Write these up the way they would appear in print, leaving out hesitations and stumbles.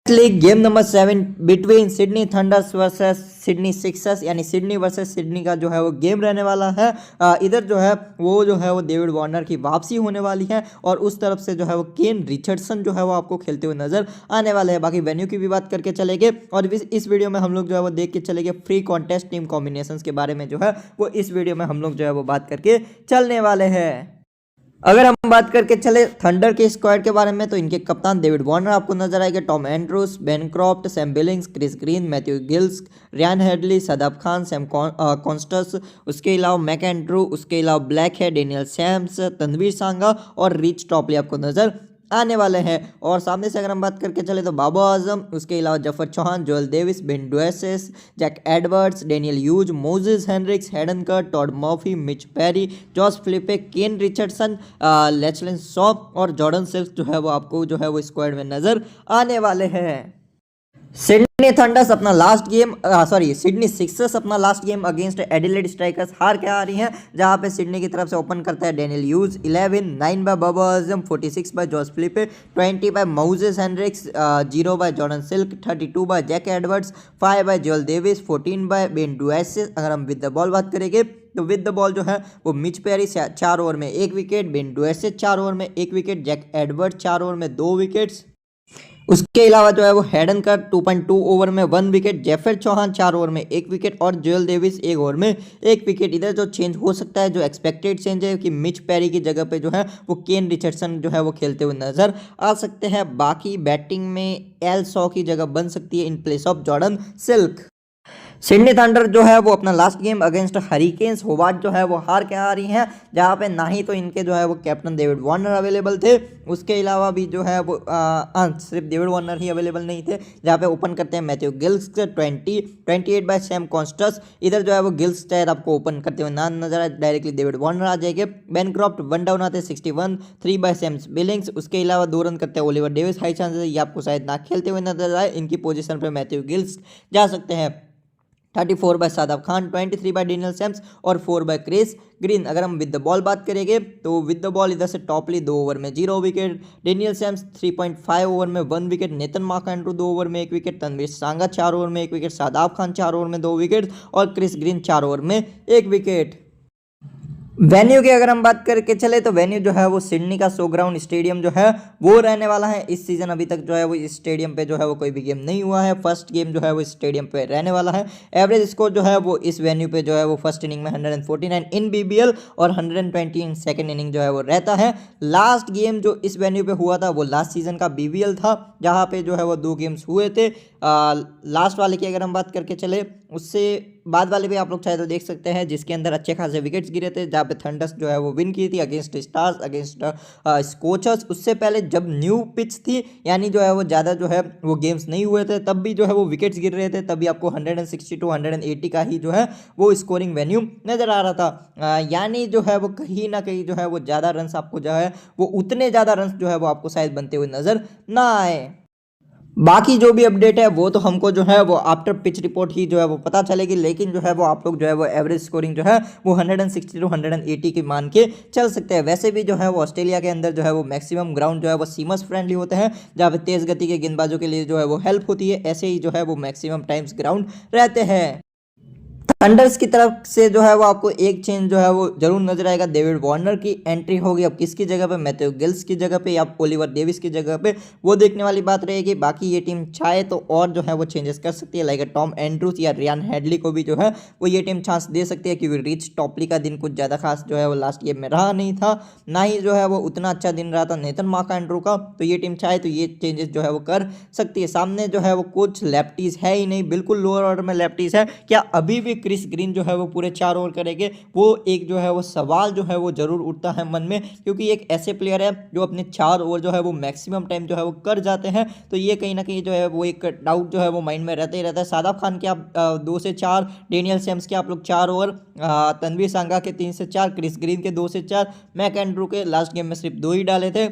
League game number 7 between Sydney thunder's versus Sydney Sixers यानी Sydney versus Sydney का जो है वो गेम रहने वाला है। इधर जो है वो डेविड वार्नर की वापसी होने वाली है और उस तरफ से जो है वो केन रिचर्डसन जो है वो आपको खेलते हुए नजर आने वाले हैं। बाकी वेन्यू की भी बात करके चलेंगे और इस वीडियो में हम लोग जो है वो देख के चलेंगे फ्री कॉन्टेस्ट टीम कॉम्बिनेशंस के बारे में जो है वो इस वीडियो में हम लोग जो है वो बात करके चलने वाले हैं। अगर हम बात करके चले थंडर के स्क्वाड के बारे में तो इनके कप्तान डेविड वार्नर आपको नजर आएगा, Tom Andrews, Ben Croft, Sam Billings, Chris Green, Matthew Giles, Ryan Hadley, Shadab Khan, Sam Konstas, उसके अलावा मैक एंड्रू, उसके अलावा ब्लैक है, डेनियल सैम्स, तनवीर सांगा और रिच टॉपली आपको नजर आने वाले हैं। और सामने से अगर हम बात करके चले तो बाबर आजम, उसके अलावा Zafar Chauhan, Joel Davies, Ben Dwarshuis, Jack Edwards, Daniel Hughes, Moises Henriques, Hayden Kerr, Todd Murphy, Mitch Perry, Josh Philippe, Kane Richardson, Lachlan Sapp और जॉर्डन सिल्क जो है वो आपको जो है वो स्क्वाड में नजर आने वाले हैं। सिडनी थंडर्स अपना लास्ट गेम सिडनी सिक्सर्स अपना last game against Adelaide strikers हार के आ रही हैं, जहां पे सिडनी की तरफ से ओपन करता है Daniel Hughes 11, 9 by Babar Azam, 46 by Josh Philippe, 20 by Moises Henriques, 0 by Jordan Silk, 32 by Jack Edwards, 5 by Joel Davies, 14 by Ben Dwarshuis. अगर हम विद द बॉल बात करेंगे तो विद द बॉल जो है वो मिच पेरी 4 ओवर में 1 विकेट, बेन डुएसेस 4 ओवर में 1 विकेट, जैक एडवर्ड्स 4 ओवर में 2 विकेट्स, उसके अलावा जो है वो हेडन कर 2.2 ओवर में 1 विकेट, जेफर चौहान 4 ओवर में 1 विकेट और जोएल डेविस 1 ओवर में 1 विकेट। इधर जो चेंज हो सकता है, जो एक्सपेक्टेड चेंज है कि मिच पेरी की जगह पे जो है वो केन रिचर्डसन जो है वो खेलते हुए नजर आ सकते हैं। बाकी बैटिंग में एल सॉ की जगह बन सकती है इन place of Jordan silk. Sydney thunder जो है वो अपना last game against hurricanes Hobart जो है वो हार के आ रही हैं, जहां पे ना ही तो इनके जो है वो कैप्टन डेविड वार्नर अवेलेबल थे, उसके अलावा भी जो है वो सिर्फ डेविड वार्नर ही अवेलेबल नहीं थे, जहां पे ओपन करते हैं मैथ्यू गिल्स 28 बाय सैम कॉन्स्टस। इधर जो है वो गिल्स शायद आपको ओपन करते हुए ना नजर आए, डायरेक्टली डेविड वार्नर आ जाएंगे। बेन क्रॉफ्ट 1 डाउन आते 61, 3 बाय सैम बिलिंग्स, उसके अलावा 2 रन करते हैं ओलिवर डेविस, हाई चांसेस ये आपको शायद ना खेलते हुए नजर आए, इनकी पोजीशन पर मैथ्यू गिल्स जा सकते हैं। 34 by Shadab Khan, 23 by Daniel Sams और 4 बाय क्रिस ग्रीन। अगर हम विद द बॉल बात करेंगे तो विद द बॉल इधर से टॉपली 2 ओवर में 0 विकेट, डेनियल सैम्स 3.5 ओवर में 1 विकेट, नेथन मार्कएंड्रू 2 ओवर में 1 विकेट, तनवीर सांगा 4 ओवर में 1 विकेट, सादाब खान 4 ओवर में 2 विकेट और क्रिस ग्रीन 4 ओवर में 1 विकेट। वेन्यू की अगर हम बात करके चले तो वेन्यू जो है वो सिडनी का शो ग्राउंड स्टेडियम जो है वो रहने वाला है। इस सीजन अभी तक जो है वो इस स्टेडियम पे जो है वो कोई भी गेम नहीं हुआ है, फर्स्ट गेम जो है वो इस स्टेडियम पे रहने वाला है। एवरेज स्कोर जो है वो इस वेन्यू पे जो है वो फर्स्ट इनिंग में 149 इन बीबीएल और 120 इन सेकेंड इनिंग जो है वो रहता है। लास्ट गेम जो इस वेन्यू पे हुआ था वो लास्ट सीजन का बीबीएल था, जहाँ पे जो है वो 2 गेम्स हुए थे। लास्ट वाले की अगर हम बात करके चले उससे बाद वाले भी आप लोग चाहे तो देख सकते हैं, जिसके अंदर अच्छे खासे विकेट्स गिरे थे, जहाँ पे थंडर्स जो है वो विन की थी अगेंस्ट स्टार्स, अगेंस्ट स्कोचर्स। उससे पहले जब न्यू पिच थी यानी जो है वो ज़्यादा जो है वो गेम्स नहीं हुए थे, तब भी जो है वो विकेट्स गिर रहे थे, तभी आपको 160 to 180 का ही जो है वो स्कोरिंग वेन्यू नज़र आ रहा था। यानी जो है वो कहीं ना कहीं जो है वो ज़्यादा रन्स आपको जो है वो उतने ज़्यादा रन्स जो है वो आपको शायद बनते हुए नज़र ना आए। बाकी जो भी अपडेट है वो तो हमको जो है वो आफ्टर पिच रिपोर्ट ही जो है वो पता चलेगी, लेकिन जो है वो आप लोग जो है वो एवरेज स्कोरिंग जो है वो 160 to 180 की मान के चल सकते हैं। वैसे भी जो है वो ऑस्ट्रेलिया के अंदर जो है वो मैक्सिमम ग्राउंड जो है वो सीमर्स फ्रेंडली होते हैं, जहाँ पे तेज़ गति के गेंदबाजों के लिए जो है वो हेल्प होती है, ऐसे ही जो है वो मैक्सिमम टाइम्स ग्राउंड रहते हैं। थंडर्स की तरफ से जो है वो आपको एक चेंज जो है वो जरूर नजर आएगा, डेविड वार्नर की एंट्री होगी। अब किसकी जगह पे, मैथ्यू गिल्स की जगह पे या ओलिवर डेविस की जगह पे, वो देखने वाली बात रहेगी। बाकी ये टीम चाहे तो और जो है वो चेंजेस कर सकती है, लाइक टॉम एंड्रूस या रियान हेडली को भी जो है वो ये टीम चांस दे सकती है, क्योंकि रिच टॉपली का दिन कुछ ज़्यादा खास जो है वो लास्ट गेम में रहा नहीं था, ना ही जो है वो उतना अच्छा दिन रहा था नेथन मार्कएंड्रू का। तो ये टीम चाहे तो ये चेंजेस जो है वो कर सकती है। सामने जो है वो कुछ लेफ्टीज है ही नहीं, बिल्कुल लोअर ऑर्डर में लेफ्टीज है। क्या अभी भी क्रिस ग्रीन जो है वो पूरे 4 ओवर करेंगे? वो एक जो है वो सवाल जो है वो जरूर उठता है मन में, क्योंकि एक ऐसे प्लेयर है जो अपने 4 ओवर जो है वो मैक्सिमम टाइम जो है वो कर जाते हैं। तो ये कहीं ना कहीं जो है वो एक डाउट जो है वो माइंड में रहता ही रहता है। सादाब खान के आप 2 से 4, डेनियल सैम्स के आप लोग 4 ओवर, तनवीर सांगा के 3 से 4, क्रिस ग्रीन के 2 से 4, मैक एंड्रू के लास्ट गेम में सिर्फ 2 ही डाले थे।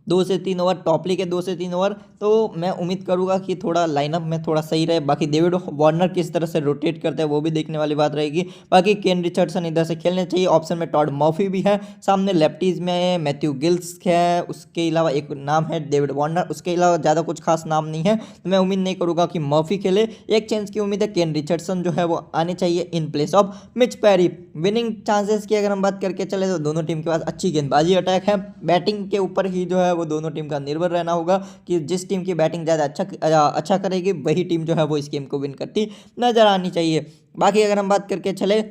2 से 3 ओवर, टॉपली के 2 से 3 ओवर, तो मैं उम्मीद करूंगा कि थोड़ा लाइनअप में थोड़ा सही रहे। बाकी डेविड वार्नर किस तरह से रोटेट करते हैं वो भी देखने वाली बात रहेगी। बाकी केन रिचर्डसन इधर से खेलने चाहिए। ऑप्शन में टॉड मर्फी भी है, सामने लेफ्टीज में मैथ्यू गिल्स है, उसके अलावा एक नाम है डेविड वार्नर, उसके अलावा ज़्यादा कुछ खास नाम नहीं है, तो मैं उम्मीद नहीं करूँगा कि मर्फी खेले। एक चेंज की उम्मीद है, केन रिचर्डसन जो है वो आने चाहिए in place of Mitch Perry. Winning chances की अगर हम बात करके चले तो दोनों टीम के पास अच्छी गेंदबाजी अटैक है। बैटिंग के ऊपर ही जो है वो दोनों टीम का निर्भर रहना होगा कि जिस टीम की बैटिंग ज़्यादा अच्छा करेगी वही टीम जो है वो इस गेम को विन करती नजर आनी चाहिए। बाकी अगर हम बात करके चले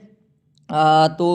तो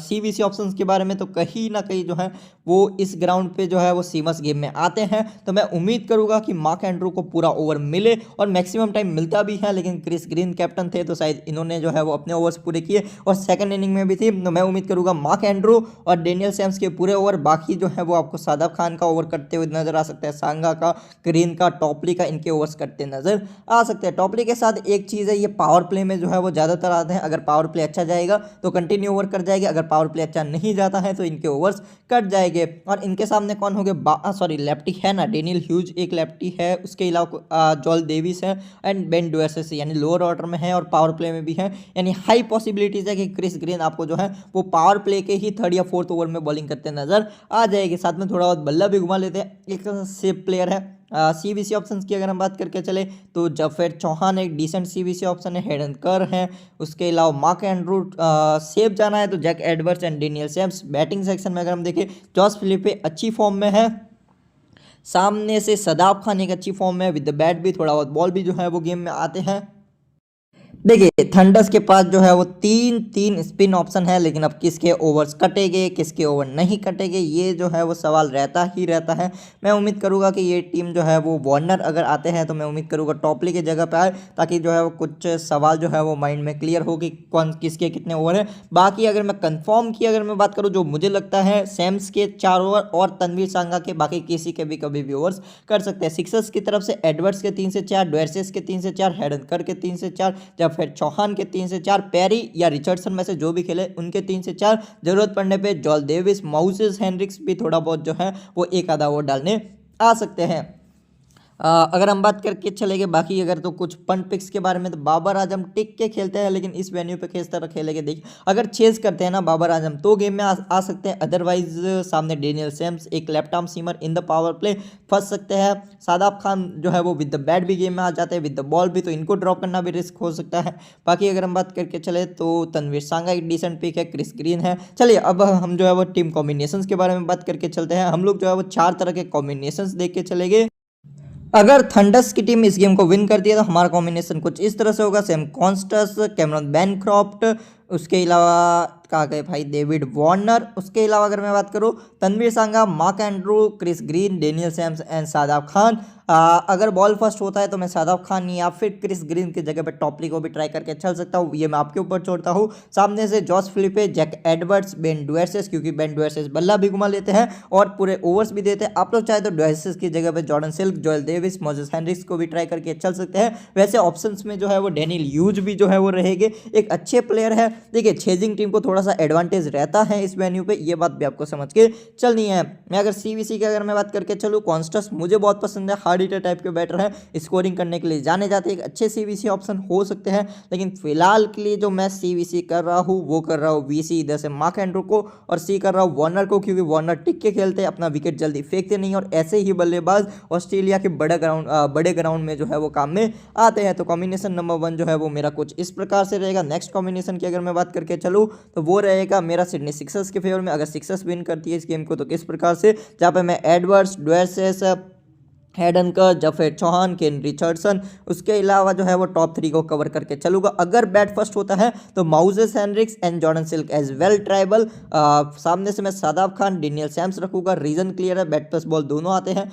CVC ऑप्शंस के बारे में, तो कहीं ना कहीं जो है वो इस ग्राउंड पे जो है वो सीमस गेम में आते हैं, तो मैं उम्मीद करूंगा कि मार्क एंड्रू को पूरा ओवर मिले और मैक्सिमम टाइम मिलता भी है। लेकिन क्रिस ग्रीन कैप्टन थे तो शायद इन्होंने जो है वो अपने ओवर्स पूरे किए और सेकंड इनिंग में भी थी, तो मैं उम्मीद करूंगा मार्क एंड्रू और डेनियल सैम्स के पूरे ओवर। बाकी जो है वो आपको सादाब खान का ओवर करते हुए नजर आ सकता है, सांगा का, ग्रीन का, टॉपली का, इनके ओवर्स करते नजर आ सकते हैं। टॉपली के साथ एक चीज़ है, ये पावर प्ले में जो है वो ज़्यादातर आते हैं। अगर पावर प्ले अच्छा जाएगा तो कंटिन्यू ओवर कर जाएंगे, अगर पावर प्ले अच्छा नहीं जाता है तो इनके ओवर्स कट जाएंगे। और इनके सामने कौन हो गए, सॉरी लेफ्टी है ना, डेनियल ह्यूज एक लेफ्टी है, उसके अलावा जॉल डेविस है एंड बेन डुएसेस, यानी लोअर ऑर्डर में है और पावर प्ले में भी है। यानी हाई पॉसिबिलिटीज है कि क्रिस ग्रीन आपको जो है वो पावर प्ले के ही 3rd या 4th ओवर में बॉलिंग करते नजर आ जाएगी। साथ में थोड़ा बहुत बल्ला भी घुमा लेते हैं, एक सेफ प्लेयर है। CVC ऑप्शंस की अगर हम बात करके चले तो जफर चौहान एक डिसेंट CVC ऑप्शन है, हेडन कर है, उसके अलावा मार्क एंड्रू सेफ जाना है तो Jack Edwards and Daniel Sams. Batting section में अगर हम देखें, जॉस फिलिपे अच्छी फॉर्म में है, सामने से सदाब खान एक अच्छी फॉर्म में है, विद द बैट भी थोड़ा बहुत बॉल भी जो है वो गेम में आते हैं। देखिए थंडर्स के पास जो है वो 3 स्पिन ऑप्शन है, लेकिन अब किसके ओवर्स कटेंगे किसके ओवर नहीं कटेंगे ये जो है वो सवाल रहता ही रहता है। मैं उम्मीद करूंगा कि ये टीम जो है वो वार्नर अगर आते हैं तो मैं उम्मीद करूंगा टॉपली की जगह पे आए, ताकि जो है वो कुछ सवाल जो है वो माइंड में क्लियर हो कि कौन किसके कितने ओवर है। बाकी अगर मैं कंफर्म की अगर मैं बात करूँ, जो मुझे लगता है सैम्स के 4 ओवर और तनवीर सांगा के, बाकी किसी के भी कभी भी ओवर्स कर सकते हैं। सिक्सर्स की तरफ से एडवर्ड्स के 3 से 4, डुएर्सेस के 3 से 4, हेडनकर के 3 से 4, जब फिर चौहान के 3 से 4, पेरी या रिचर्डसन में से जो भी खेले उनके 3 से 4, जरूरत पड़ने पे जॉल डेविस, माउसेस हेनरिक्स भी थोड़ा बहुत जो है वो एक आधा ओवर डालने आ सकते हैं। अगर हम बात करके चलेंगे बाकी अगर तो कुछ पंट पिक्स के बारे में, तो बाबर आजम टिक के खेलते हैं, लेकिन इस वेन्यू पे किस तरह खेलेंगे देखिए, अगर चेज करते हैं ना बाबर आजम तो गेम में आ सकते हैं, अदरवाइज सामने डेनियल सैम्स एक left arm seamer in the power play फंस सकते हैं। सादाब खान जो है वो विद द बैट भी गेम में आ जाते हैं, विद द बॉल भी, तो इनको ड्रॉप करना भी रिस्क हो सकता है। बाकी अगर हम बात करके चले तो तनवीर सांगा एक डिसेंट पिक है, क्रिस ग्रीन है। चलिए अब हम जो है वो टीम कॉम्बिनेशंस के बारे में बात करके चलते हैं। हम लोग जो है वो 4 तरह के कॉम्बिनेशंस देख के चलेंगे। अगर थंडर्स की टीम इस गेम को विन करती है तो हमारा कॉम्बिनेशन कुछ इस तरह से होगा, सैम कॉन्स्टस, कैमरन बैनक्रॉफ्ट, उसके अलावा कहा गए भाई डेविड वार्नर, उसके अलावा अगर मैं बात करूं Tanveer Sangha, Mark Andrew, Chris Green, Daniel Sams and Shadab Khan. अगर बॉल फर्स्ट होता है तो मैं सादाब खान या फिर क्रिस ग्रीन की जगह पे टॉपली को भी ट्राई करके चल सकता हूँ, ये मैं आपके ऊपर छोड़ता हूँ। सामने से Josh Philippe, Jack Edwards, Ben Dwarshuis, क्योंकि बेन डुएर्सेस बल्ला भी घुमा लेते हैं और पूरे ओवर्स भी देते हैं। आप लोग चाहे तो डुएर्सेस की जगह पे Jordan silk, Joel Davies, Moses Henriques को भी ट्राई करके चल सकते हैं। वैसे ऑप्शंस में जो है वो डेनियल ह्यूज भी जो है वो रहेंगे, एक अच्छे प्लेयर है। देखिए चेजिंग टीम को थोड़ा सा एडवांटेज रहता है इस वेन्यू पे, ये बात भी आपको समझ के चलनी है। मैं अगर CVC की अगर मैं बात करके चलूँ, कॉन्स्टस मुझे बहुत पसंद है, हार्ड हिटर टाइप के बैटर है, स्कोरिंग करने के लिए जाने जाते हैं, एक अच्छे CVC ऑप्शन हो सकते हैं। लेकिन फिलहाल के लिए जो मैं CVC कर रहा हूँ वो कर रहा हूँ VC इधर से मार्क एंड्रू को, और C कर रहा हूँ वार्नर को, क्योंकि वार्नर टिक के खेलते हैं, अपना विकेट जल्दी फेंकते नहीं और ऐसे ही बल्लेबाज ऑस्ट्रेलिया के बड़े ग्राउंड में जो है वो काम में आते हैं। तो कॉम्बिनेशन नंबर 1 जो है वो मेरा कुछ इस प्रकार से रहेगा। नेक्स्ट कॉम्बिनेशन की अगर मैं बात करके चलूँ तो वो रहेगा मेरा सिडनी सिक्सर्स के फेवर में। अगर सिक्सर्स विन करती है इस गेम को तो किस प्रकार से, जहाँ पे मैं Edwards, Dwarshuis, Hayden Kerr, Zafar Chauhan, Kane Richardson, उसके अलावा जो है वो टॉप 3 को कवर करके चलूंगा। अगर बैट फर्स्ट होता है तो Moises Henriques and Jordan Silk as well tribal. सामने से मैं सादाब खान, डेनियल सैम्स रखूंगा, रीजन क्लियर है, बैट प्लस बॉल दोनों आते हैं।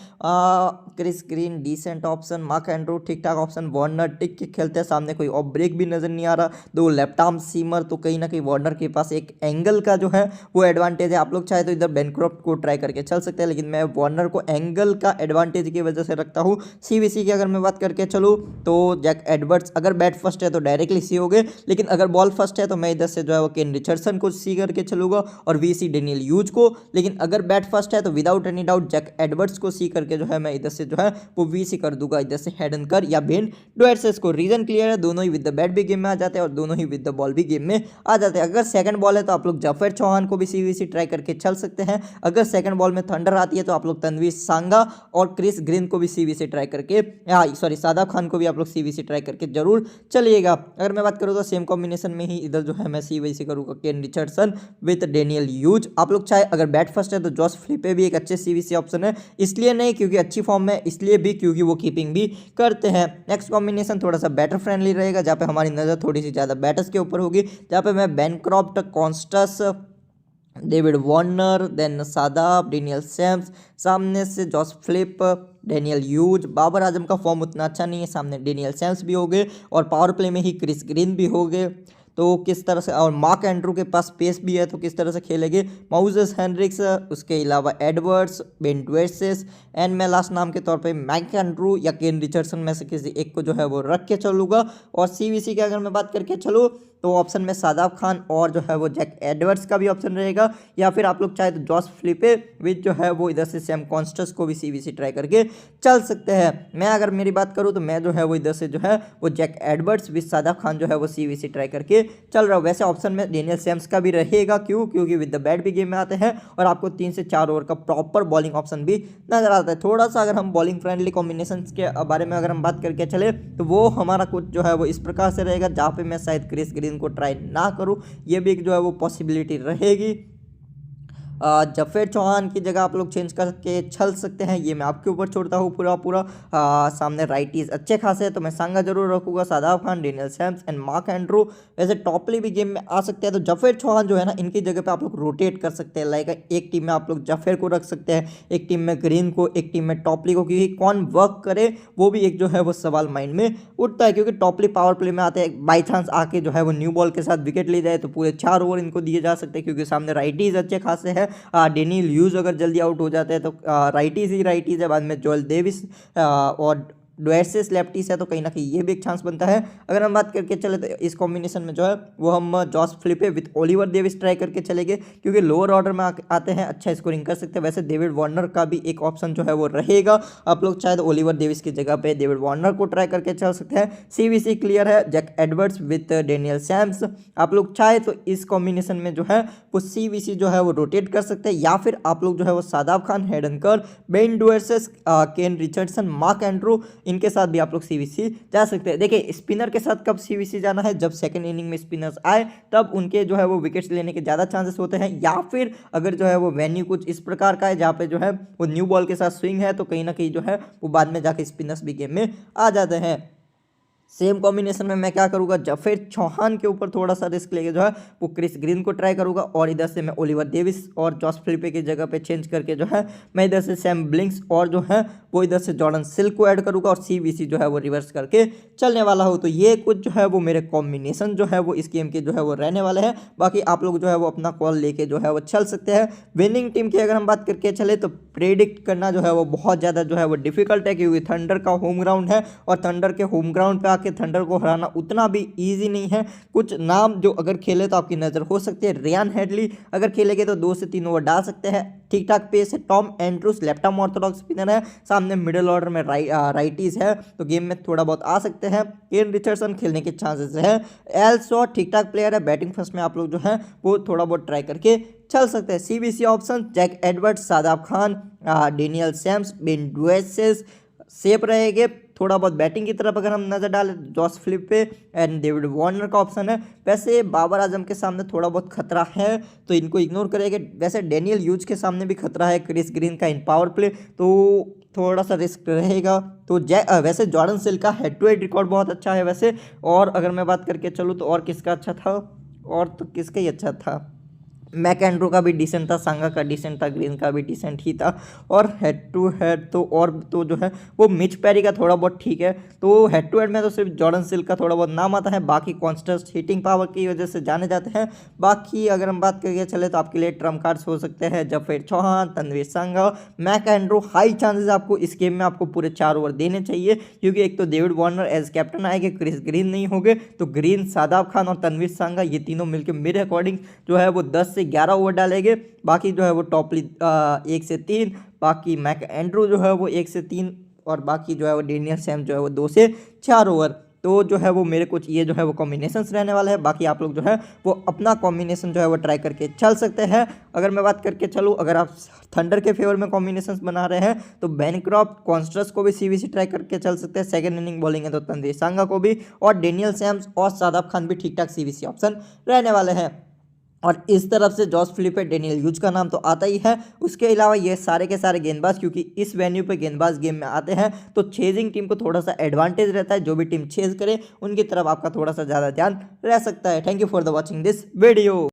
Chris Green decent option, Mark Andrew ठीक ठाक ऑप्शन, वार्नर टिक के खेलते हैं, सामने कोई ऑफ ब्रेक भी नजर नहीं आ रहा, 2 लेफ्ट आर्म सीमर, तो कहीं ना कहीं वार्नर के पास एक एंगल का जो है वो एडवांटेज है। आप लोग चाहे तो इधर बैनक्रॉफ्ट को ट्राई करके चल सकते हैं, लेकिन मैं वार्नर को एंगल का एडवांटेज की वजह से रखता हूँ। सीवीसी की अगर मैं बात करके चलूँ तो जैक एडवर्ड्स अगर बैट फर्स्ट है तो डायरेक्टली सी हो गए, लेकिन अगर बॉल फर्स्ट है तो मैं इधर से जो है वो केन रिचर्डसन को सी करके चलूँगा और वीसी डेनियल यूज को। लेकिन अगर बैट फर्स्ट है तो without any doubt Jack Edwards को सी करके जो है मैं इधर से जो है वो वीसी कर दूंगा, इधर से हेडनकर या बेन डुएर्सेस को। रीजन क्लियर है, दोनों ही विद द बैट भी गेम में आ जाते हैं और दोनों ही विद द बॉल भी गेम में आ जाते हैं। अगर सेकंड बॉल है तो आप लोग जाफर चौहान को भी सीवीसी ट्राई करके चल सकते हैं। अगर सेकंड बॉल में थंडर आती है तो आप लोग तनवीर सांगा और क्रिस ग्रीन को भी सीवीसी ट्राई करके, सॉरी शादाब खान को भी आप लोग सीवीसी ट्राई करके जरूर चलिएगा। अगर मैं बात करूँ तो सेम कॉम्बिनेशन में ही इधर जो है मैं सीवीसी करूँगा केन रिचर्डसन विद डेनियल यूज। आप लोग चाहे अगर बैट फर्स्ट है तो जॉस फ्लिपे भी एक अच्छे सीवीसी ऑप्शन है, इसलिए नहीं क्योंकि अच्छी फॉर्म में, इसलिए भी क्योंकि वो कीपिंग भी करते हैं। नेक्स्ट कॉम्बिनेशन थोड़ा सा बैटर फ्रेंडली रहेगा, जहाँ पे हमारी नज़र थोड़ी सी ज़्यादा बैटर्स के ऊपर होगी, जहाँ पे मैं Bancroft, Konstas, David Warner, then Shadab, Daniel Sams, सामने से Josh Philippe, Daniel Hughes. Babar Azam का फॉर्म उतना अच्छा नहीं है, सामने डेनियल सैम्स भी हो गए और पावर प्ले में ही क्रिस ग्रीन भी हो गए। तो किस तरह से, और मार्क एंड्रू के पास पेस भी है तो किस तरह से खेलेंगे, माउजेस हेनरिक्स, उसके अलावा एडवर्ड्स, बेन डुएर्सेस एंड मैं लास्ट नाम के तौर पे मैक एंड्रू या केन रिचर्डसन में से किसी एक को जो है वो रख के चलूँगा। और सीवीसी की अगर मैं बात करके चलूँ तो ऑप्शन में शादाब खान और जो है वो जैक एडवर्ड्स का भी ऑप्शन रहेगा, या फिर आप लोग चाहे तो जॉस फ्लिपे विद जो है वो इधर से सैम कॉन्स्टस को भी सीवीसी ट्राई करके चल सकते हैं। मैं अगर मेरी बात करूँ तो मैं जो है वो इधर से जो है वो Jack Edwards with Shadab Khan जो है वो सीवीसी ट्राई करके चल रहा हूँ। वैसे ऑप्शन में डेनियल सैम्स का भी रहेगा, क्योंकि विद द बैट भी गेम में आते हैं और आपको 3 से 4 ओवर का प्रॉपर बॉलिंग ऑप्शन भी नजर आता है। थोड़ा सा अगर हम बॉलिंग फ्रेंडली कॉम्बिनेशन के बारे में अगर हम बात करके चले तो वो हमारा कुछ जो है वो इस प्रकार से रहेगा, जहाँ पे मैं शायद क्रिस ग्रीन को ट्राई ना करूं, ये भी एक जो है वो पॉसिबिलिटी रहेगी। जफर चौहान की जगह आप लोग चेंज करके चल सकते हैं, ये मैं आपके ऊपर छोड़ता हूँ पूरा। सामने राइटीज अच्छे खासे हैं तो मैं सांगा जरूर रखूँगा, Shadab Khan, Daniel Sams and mark Andrew. वैसे टॉपली भी गेम में आ सकते हैं तो जफर चौहान जो है ना, इनकी जगह पे आप लोग रोटेट कर सकते हैं। लाइक एक टीम में आप लोग जफर को रख सकते हैं, एक टीम में ग्रीन को, एक टीम में टॉपली को, क्योंकि कौन वर्क करे वो भी एक जो है वो सवाल माइंड में उठता है। क्योंकि टॉपली पावर प्ले में आते हैं, बाई चांस आके जो है वो न्यू बॉल के साथ विकेट ले जाए तो पूरे 4 ओवर इनको दिए जा सकते हैं, क्योंकि सामने राइटीज अच्छे खासे हैं। डेनियल यूज अगर जल्दी आउट हो जाते हैं तो राइटीज है, बाद में जोएल डेविस और डुएर्सेस लेफ्टीज है, तो कहीं ना कहीं ये भी एक चांस बनता है। अगर हम बात करके चले तो इस कॉम्बिनेशन में जो है वो हम Josh Philippe with Oliver Davies try करके चलेंगे, क्योंकि लोअर ऑर्डर में आते हैं, अच्छा स्कोरिंग कर सकते हैं। वैसे डेविड वार्नर का भी एक ऑप्शन जो है वो रहेगा, आप लोग चाहे तो ओलिवर डेविस की जगह पे डेविड वार्नर को ट्राई करके चल सकते हैं। सीवीसी क्लियर है, Jack Edwards with Daniel Sams. आप लोग चाहे तो इस कॉम्बिनेशन में जो है वो सीवीसी जो है वो रोटेट कर सकते हैं, या फिर आप लोग जो है वो Shadab Khan, Hayden Kerr, Ben Dwarshuis, Kane Richardson, Mark Andrew, इनके साथ भी आप लोग सीवीसी जा सकते हैं। देखिए स्पिनर के साथ कब सीवीसी जाना है, जब सेकंड इनिंग में स्पिनर्स आए तब उनके जो है वो विकेट्स लेने के ज़्यादा चांसेस होते हैं, या फिर अगर जो है वो वेन्यू कुछ इस प्रकार का है जहाँ पे जो है वो न्यू बॉल के साथ स्विंग है, तो कहीं ना कहीं जो है वो बाद में जाके स्पिनर्स भी गेम में आ जाते हैं। सेम कॉम्बिनेशन में मैं क्या करूँगा, जफर चौहान के ऊपर थोड़ा सा रिस्क लेके जो है वो क्रिस ग्रीन को ट्राई करूँगा, और इधर से मैं ओलिवर डेविस और जॉस फ्लिपे की जगह पे चेंज करके जो है मैं इधर से सैम ब्लिंक्स और जो है वो इधर से जॉर्डन सिल्क को ऐड करूँगा, और सीवीसी जो है वो रिवर्स करके चलने वाला हो। तो ये कुछ जो है वो मेरे कॉम्बिनेशन जो है वो इस गेम के जो है वो रहने वाले हैं। बाकी आप लोग जो है वो अपना कॉल लेके जो है वो चल सकते हैं। विनिंग टीम की अगर हम बात करके चले तो प्रेडिक्ट करना जो है वो बहुत ज़्यादा जो है वो डिफिकल्ट है, क्योंकि थंडर का होम ग्राउंड है और थंडर के होम ग्राउंड पे आके थंडर को हराना उतना भी इजी नहीं है। कुछ नाम जो अगर खेले तो आपकी नज़र हो सकती है, रियान हेडली अगर खेलेंगे तो 2 से 3 ओवर डाल सकते हैं, ठीक ठाक पेस है। Tom Andrews left arm Orthodox spinner है, सामने मिडिल ऑर्डर में राइटीज है, तो गेम में थोड़ा बहुत आ सकते हैं। केन रिचर्डसन खेलने के चांसेस है। एल शॉ ठीक ठाक प्लेयर है, बैटिंग फर्स्ट में आप लोग जो है वो थोड़ा बहुत ट्राई करके चल सकते हैं। CBC option Jack Edwards, Shadab Khan, Daniel Sams, Ben Dwarshuis safe रहेंगे। थोड़ा बहुत बैटिंग की तरफ अगर हम नज़र डालें, जॉस फ्लिपे एंड डेविड वार्नर का ऑप्शन है। वैसे बाबर आजम के सामने थोड़ा बहुत खतरा है तो इनको इग्नोर करेंगे। वैसे डेनियल यूज के सामने भी खतरा है, क्रिस ग्रीन का इन पावर प्ले, तो थोड़ा सा रिस्क रहेगा। तो वैसे जॉर्डन सिल्क का हेड टू हेड रिकॉर्ड बहुत अच्छा है वैसे। और अगर मैं बात करके चलूँ तो और किसका अच्छा था, और तो किसका ही अच्छा था, मैकेंड्रो का भी डिसेंट था, सांगा का डिसेंट था, ग्रीन का भी डिसेंट ही था। और हेड टू हेड तो और तो जो है वो मिच पेरी का थोड़ा बहुत ठीक है। तो हेड टू हेड में तो सिर्फ जॉर्डन सिल्क का थोड़ा बहुत नाम आता है, बाकी कॉन्स्टेंट हिटिंग पावर की वजह से जाने जाते हैं। बाकी अगर हम बात करके चले तो आपके लिए ट्रम्प कार्ड्स हो सकते हैं जफेर चौहान, तनवीर सांगा, मैकेंड्रो। हाई चांसेस आपको इस गेम में आपको पूरे 4 ओवर देने चाहिए, क्योंकि एक तो डेविड वार्नर एज कैप्टन आएंगे, क्रिस ग्रीन नहीं होंगे, तो ग्रीन, शादाब खान और तनवीर सांगा ये तीनों मिलकर मेरे अकॉर्डिंग जो है वो 10 से 11 ओवर डालेंगे। बाकी जो है वो टॉपली 1 से 3, बाकी मैक एंड्रू जो है वो 1 से 3, और बाकी जो है वो डेनियल सैम जो है वो 2 से 4 ओवर। तो जो है वो मेरे कुछ ये जो है वो कॉम्बिनेशंस रहने वाला है। बाकी आप लोग जो है वो अपना कॉम्बिनेशन जो है वो ट्राई करके चल सकते हैं। अगर मैं बात करके चलूँ, अगर आप थंडर के फेवर में कॉम्बिनेशंस बना रहे हैं तो बैनक्रॉफ्ट, कॉन्स्ट्रस को भी सीवीसी ट्राई करके चल सकते हैं। सेकंड इनिंग बॉलिंग है तो तनवीर सांगा को भी, और डेनियल सैम्स और शादाब खान भी ठीक ठाक सीवीसी ऑप्शन रहने वाले हैं। और इस तरफ से जॉस फिलिपे, डेनियल ह्यूज का नाम तो आता ही है। उसके अलावा ये सारे के सारे गेंदबाज, क्योंकि इस वेन्यू पे गेंदबाज गेम में आते हैं तो चेजिंग टीम को थोड़ा सा एडवांटेज रहता है। जो भी टीम चेज करे उनकी तरफ आपका थोड़ा सा ज़्यादा ध्यान रह सकता है। Thank you for the watching this video.